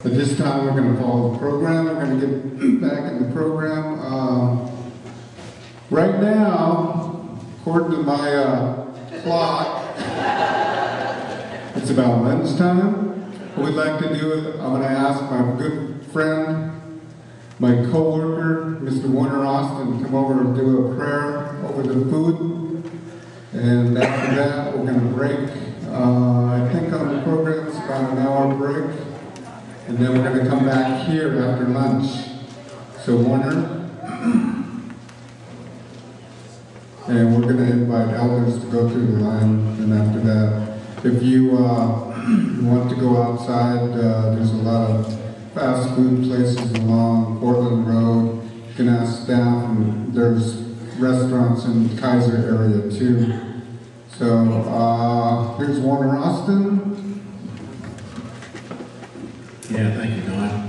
At this time, we're going to follow the program. We're going to get back in the program. Right now, according to my clock, it's about lunchtime. What we'd like to do is, I'm going to ask my good friend, my co-worker, Mr. Warner Austin, to come over and do a prayer over the food. And after that, we're going to break. I think on the program, it's about an hour break. And then we're going to come back here after lunch. So Warner, and we're going to invite elders to go through the line. And after that, if you want to go outside, there's a lot of fast food places along Portland Road. You can ask staff, and there's restaurants in the Kaiser area too. So here's Warner Austin. Yeah, thank you, Don.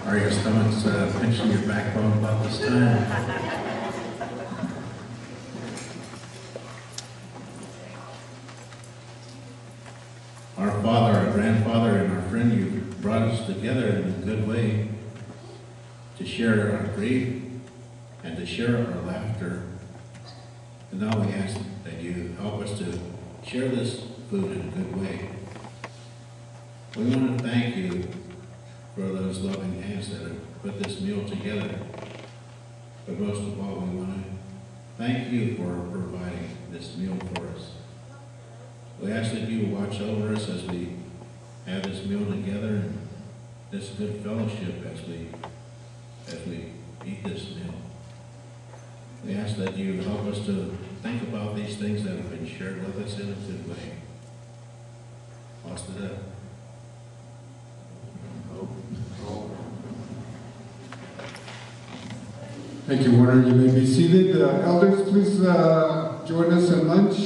Are your stomachs pinching your backbone about this time? Our Father, our grandfather, and our friend, you brought us together in a good way to share our grief and to share our laughter. And now we ask that you help us to share this food in a good way. We want to thank you for those loving hands that have put this meal together. But most of all, we want to thank you for providing this meal for us. We ask that you watch over us as we have this meal together and this good fellowship as we eat this meal. We ask that you help us to think about these things that have been shared with us in a good way. Lost it up. Thank you, Warner. You may be seated. Elders, please join us in lunch.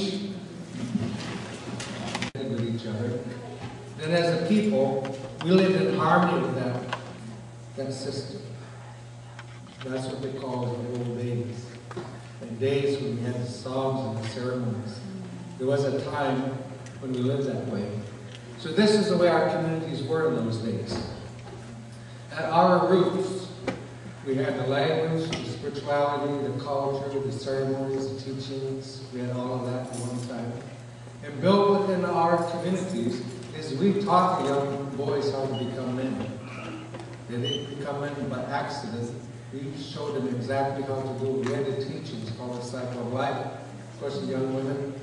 With each other. And as a people, we lived in harmony with that system. That's what they call the old days. And days when we had the songs and the ceremonies. There was a time when we lived that way. So this is the way our communities were in those days. At our roots, we had the language, the spirituality, the culture, the ceremonies, the teachings. We had all of that at one time. And built within our communities is we taught the young boys how to become men. They didn't become men by accident. We showed them exactly how to do it. We had the teachings called the cycle of life. Of course, the young women,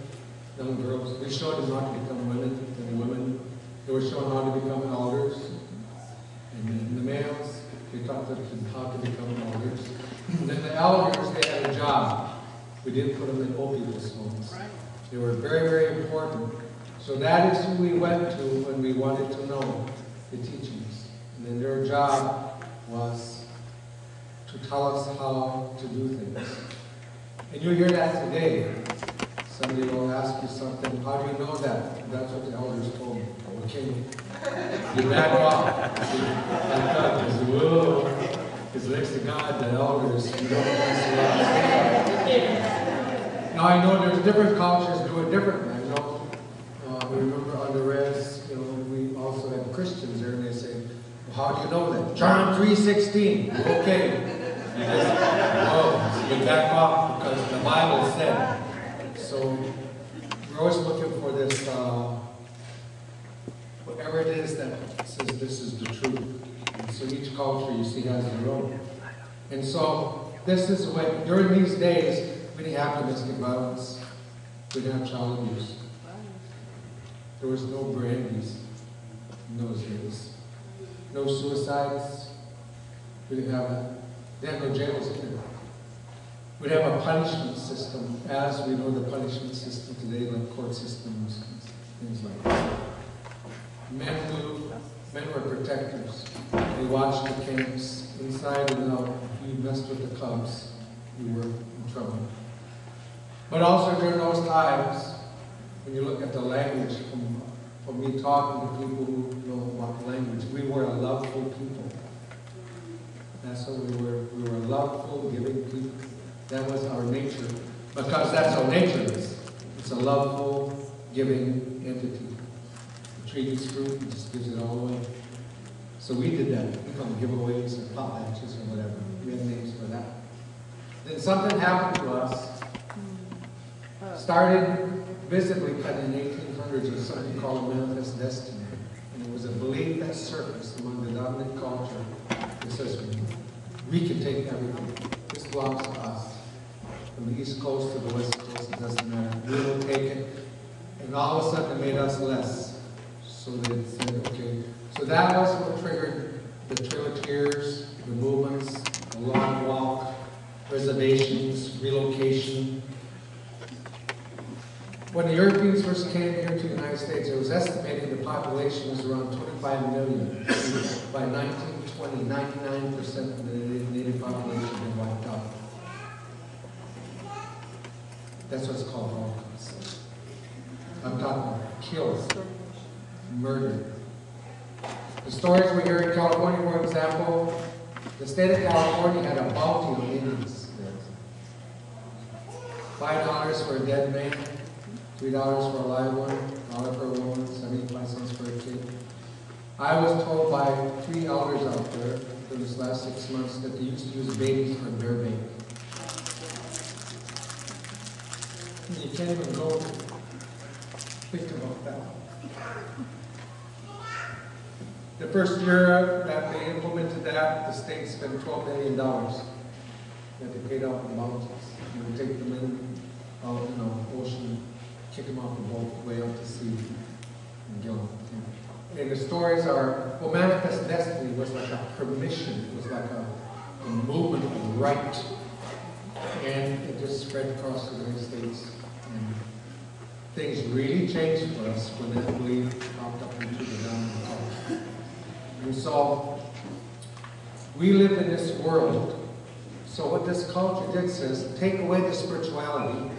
young girls, we showed them how to become women and women. They were shown how to become elders. And the males, we taught them how to become elders. And then the elders, they had a job. We didn't put them in old people's homes. They were very, very important. So that is who we went to when we wanted to know the teachings. And then their job was to tell us how to do things. And you hear that today. Somebody will ask you something, how do you know that? That's what the elders told me. Okay, you back off. Because next to God, the elders, you don't mess around. Now I know there's different cultures do it differently. I know, remember on the res, we also had Christians there, and they say, well, how do you know that? John 3:16. Okay. You just back off because the Bible said. So we're always looking for this, whatever it is that says this is the truth. And so each culture you see has their own. And so this is the way, during these days, we didn't have domestic violence. We didn't have child abuse. There was no brandies in those days. No suicides. We didn't have that. They had no jails either. We'd have a punishment system, as we know the punishment system today, like court systems, things like that. Men were protectors. They watched the camps inside and out. If you messed with the cubs, you were in trouble. But also during those times, when you look at the language, from me talking to people who know about the language, we were a loveful people. That's what we were. We were loveful, giving people. That was our nature, because that's how nature is. It's a loveful, giving entity. treaty's fruit and just gives it all away. So we did that. We call them giveaways or potlatches or whatever. We had names for that. Then something happened to us. Started visibly cut in the 1800s with something called a manifest destiny. And it was a belief that surfaced among the dominant culture that says we can take everything. This belongs to us. From the East Coast to the West Coast, it doesn't matter. We will take it. And all of a sudden it made us less. So they said, okay. So that was what triggered the Trail of Tears, the movements, the long walk, reservations, relocation. When the Europeans first came here to the United States, it was estimated the population was around 25 million. By 1920, 99% of the native population had been wiped out. That's what's called Holocaust. I'm talking about killed, murdered. The stories we hear in California, for example, the state of California had a bounty on Indians. $5 for a dead man, $3 for a live one, $1 for a woman, 75 cents for a kid. I was told by 3 elders out there for this last 6 months that they used to use babies for bear bait. You can't even go think about that. The first year that they implemented that, the state spent $12 million that they paid out in bounties. You would take them in, out in the ocean, kick them off the boat, way out to sea, and kill them. And the stories are, well, manifest destiny was like a permission, it was like a movement of right. And it just spread across the United States. And things really changed for us when that belief popped up into the dominant culture. And so, we live in this world. So what this culture did says, take away the spirituality,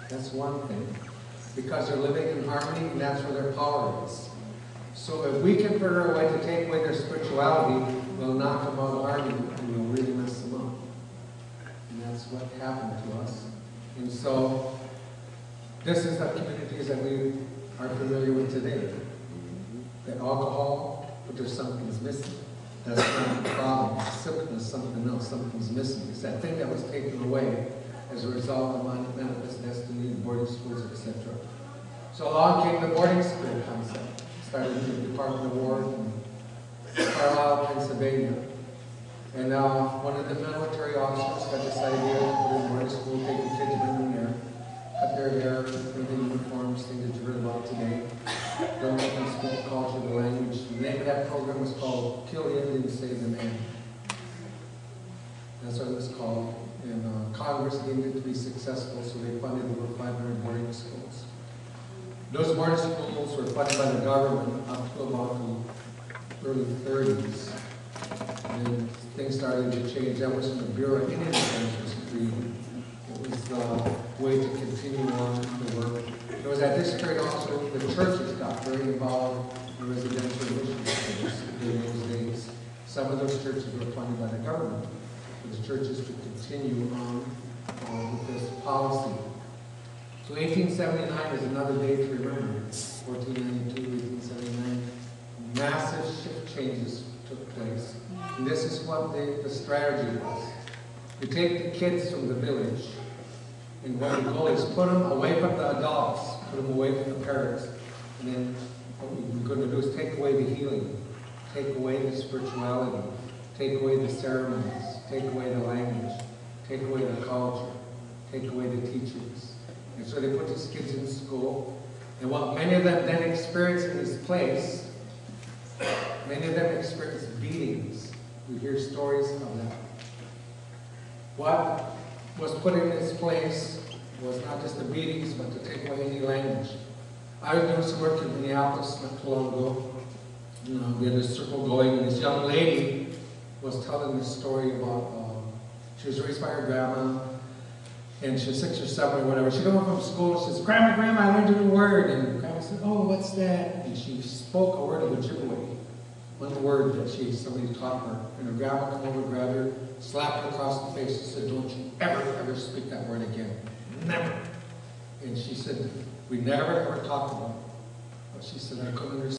that's one thing, because they're living in harmony and that's where their power is. So if we can figure a way to take away their spirituality, we'll knock them out of harmony and we'll really mess them up. And that's what happened to us. And so, this is the communities that we are familiar with today. The alcohol, but there's something's missing. That's not the problem. It's sickness, something else, something's missing. It's that thing that was taken away as a result of manifest destiny and boarding schools, etc. So along came the boarding school concept. Started in the Department of War in Carlisle, Pennsylvania. And one of the military officers got this idea to put in boarding school, take the kids, bring them there, cut their hair, put the uniforms, things that you heard about today. Don't let them speak the culture, the language. The name of that program was called Kill the Indian, Save the Man. That's what it was called. And Congress deemed it to be successful, so they funded over 500 boarding schools. Those boarding schools were funded by the government up to about the early 30s. And things started to change. That was when the Bureau of Indian Affairs was created. It was the way to continue on the work. It was at this period also the churches got very involved in residential mission schools in those days. Some of those churches were funded by the government, but the churches could continue on with this policy. So 1879 is another day to remember. 1492, 1879. Massive shift changes took place. And this is what the strategy was. You take the kids from the village, and what the goal is put them away from the adults, put them away from the parents. And then what we're going to do is take away the healing, take away the spirituality, take away the ceremonies, take away the language, take away the culture, take away the teachings. And so they put these kids in school. And what many of them then experience in this place, many of them experience beatings. We hear stories of that. What was put in this place was not just the beatings, but to take away any language. I was doing some work in Minneapolis not too long ago. We had this circle going, and this young lady was telling this story about, she was raised by her grandma, and she was 6 or 7 or whatever. She came home from school and she says, Grandma, I learned a new word. And Grandma said, oh, what's that? And she spoke a word of Ojibwe, one word that somebody taught her. And her grandma came over, grabbed her, slapped her across the face and said, don't you ever speak that word again. Never. And she said, we never ever talked about it. But she said, I couldn't understand.